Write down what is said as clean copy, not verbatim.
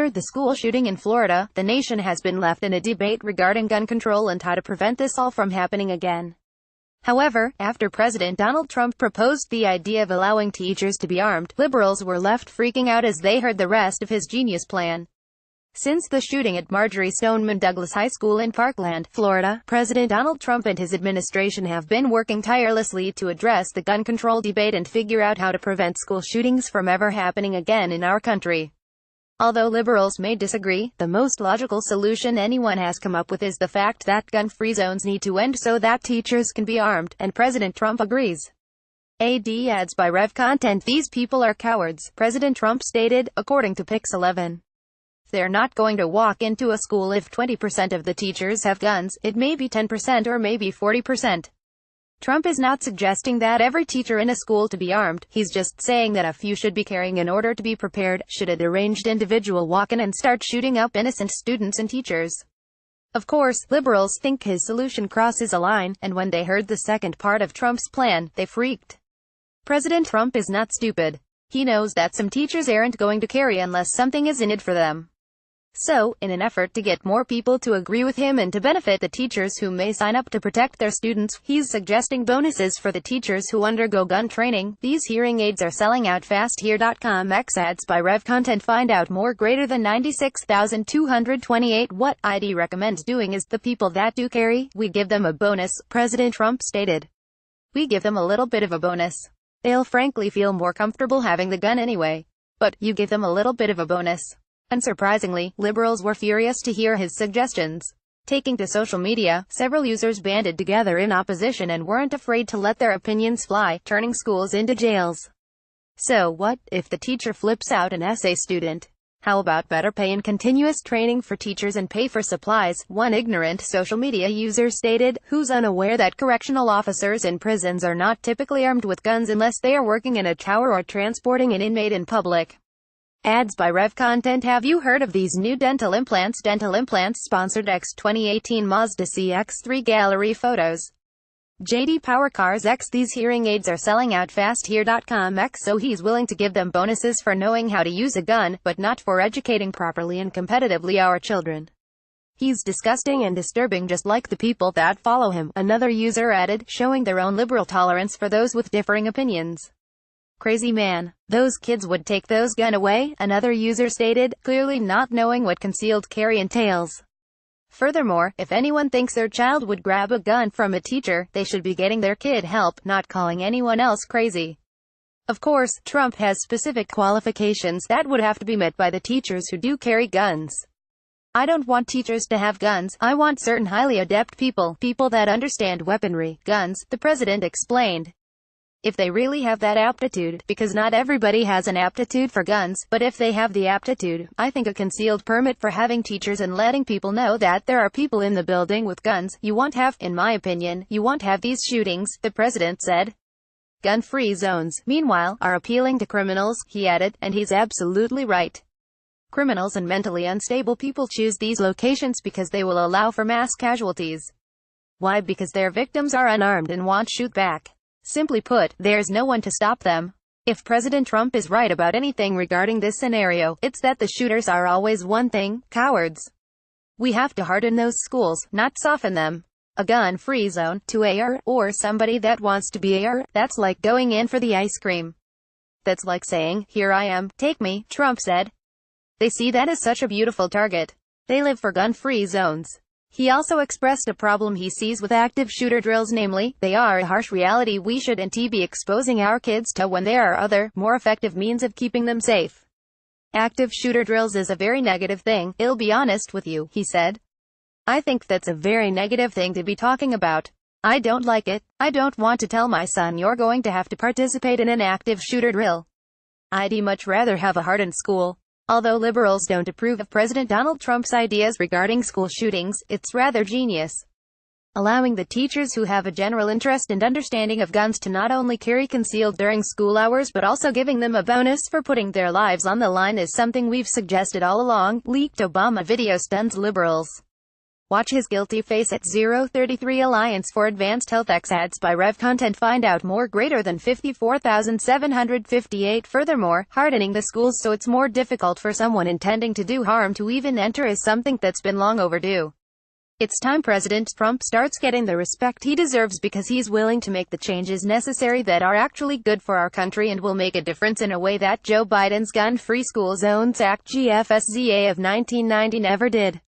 After the school shooting in Florida, the nation has been left in a debate regarding gun control and how to prevent this all from happening again. However, after President Donald Trump proposed the idea of allowing teachers to be armed, liberals were left freaking out as they heard the rest of his genius plan. Since the shooting at Marjory Stoneman Douglas High School in Parkland, Florida, President Donald Trump and his administration have been working tirelessly to address the gun control debate and figure out how to prevent school shootings from ever happening again in our country. Although liberals may disagree, the most logical solution anyone has come up with is the fact that gun-free zones need to end so that teachers can be armed, and President Trump agrees. Ads by Rev Content. These people are cowards, President Trump stated, according to Pix11. They're not going to walk into a school if 20% of the teachers have guns. It may be 10% or maybe 40%. Trump is not suggesting that every teacher in a school to be armed, he's just saying that a few should be carrying in order to be prepared, should a deranged individual walk in and start shooting up innocent students and teachers. Of course, liberals think his solution crosses a line, and when they heard the second part of Trump's plan, they freaked. President Trump is not stupid. He knows that some teachers aren't going to carry unless something is in it for them. So, in an effort to get more people to agree with him and to benefit the teachers who may sign up to protect their students, he's suggesting bonuses for the teachers who undergo gun training. These hearing aids are selling out fast here.com. Ads by Rev Content. Find out more. Greater than 96,228. What I'd recommend doing is, the people that do carry, we give them a bonus, President Trump stated. We give them a little bit of a bonus. They'll frankly feel more comfortable having the gun anyway. But, you give them a little bit of a bonus. Unsurprisingly, liberals were furious to hear his suggestions. Taking to social media, several users banded together in opposition and weren't afraid to let their opinions fly, turning schools into jails. So what if the teacher flips out an essay student? How about better pay and continuous training for teachers and pay for supplies? One ignorant social media user stated, who's unaware that correctional officers in prisons are not typically armed with guns unless they are working in a tower or transporting an inmate in public. Ads by Rev Content. Have you heard of these new dental implants? Dental implants sponsored X 2018 Mazda CX-3 gallery photos. JD Power Cars X. These hearing aids are selling out fast here.com. X. So he's willing to give them bonuses for knowing how to use a gun, but not for educating properly and competitively our children. He's disgusting and disturbing, just like the people that follow him, another user added, showing their own liberal tolerance for those with differing opinions. Crazy man. Those kids would take those gun away, another user stated, clearly not knowing what concealed carry entails. Furthermore, if anyone thinks their child would grab a gun from a teacher, they should be getting their kid help, not calling anyone else crazy. Of course, Trump has specific qualifications that would have to be met by the teachers who do carry guns. I don't want teachers to have guns. I want certain highly adept people that understand weaponry, guns, the president explained. If they really have that aptitude, because not everybody has an aptitude for guns, but if they have the aptitude, I think a concealed permit for having teachers and letting people know that there are people in the building with guns, you won't have, in my opinion, you won't have these shootings, the president said. Gun-free zones, meanwhile, are appealing to criminals, he added, and he's absolutely right. Criminals and mentally unstable people choose these locations because they will allow for mass casualties. Why? Because their victims are unarmed and won't shoot back. Simply put, there's no one to stop them. If President Trump is right about anything regarding this scenario, it's that the shooters are always one thing, cowards. We have to harden those schools, not soften them. A gun-free zone, to AR, or somebody that wants to be AR, that's like going in for the ice cream. That's like saying, here I am, take me, Trump said. They see that as such a beautiful target. They live for gun-free zones. He also expressed a problem he sees with active shooter drills, namely, they are a harsh reality we shouldn't be exposing our kids to when there are other, more effective means of keeping them safe. Active shooter drills is a very negative thing, I'll be honest with you, he said. I think that's a very negative thing to be talking about. I don't like it. I don't want to tell my son you're going to have to participate in an active shooter drill. I'd much rather have a hardened school. Although liberals don't approve of President Donald Trump's ideas regarding school shootings, it's rather genius. Allowing the teachers who have a general interest and understanding of guns to not only carry concealed during school hours but also giving them a bonus for putting their lives on the line is something we've suggested all along. Leaked Obama video stuns liberals. Watch his guilty face at 033 Alliance for Advanced Health X ads by Rev Content. Find out more. Greater than 54,758. Furthermore, hardening the schools so it's more difficult for someone intending to do harm to even enter is something that's been long overdue. It's time President Trump starts getting the respect he deserves, because he's willing to make the changes necessary that are actually good for our country and will make a difference in a way that Joe Biden's Gun-Free School Zones Act (GFSZA) of 1990 never did.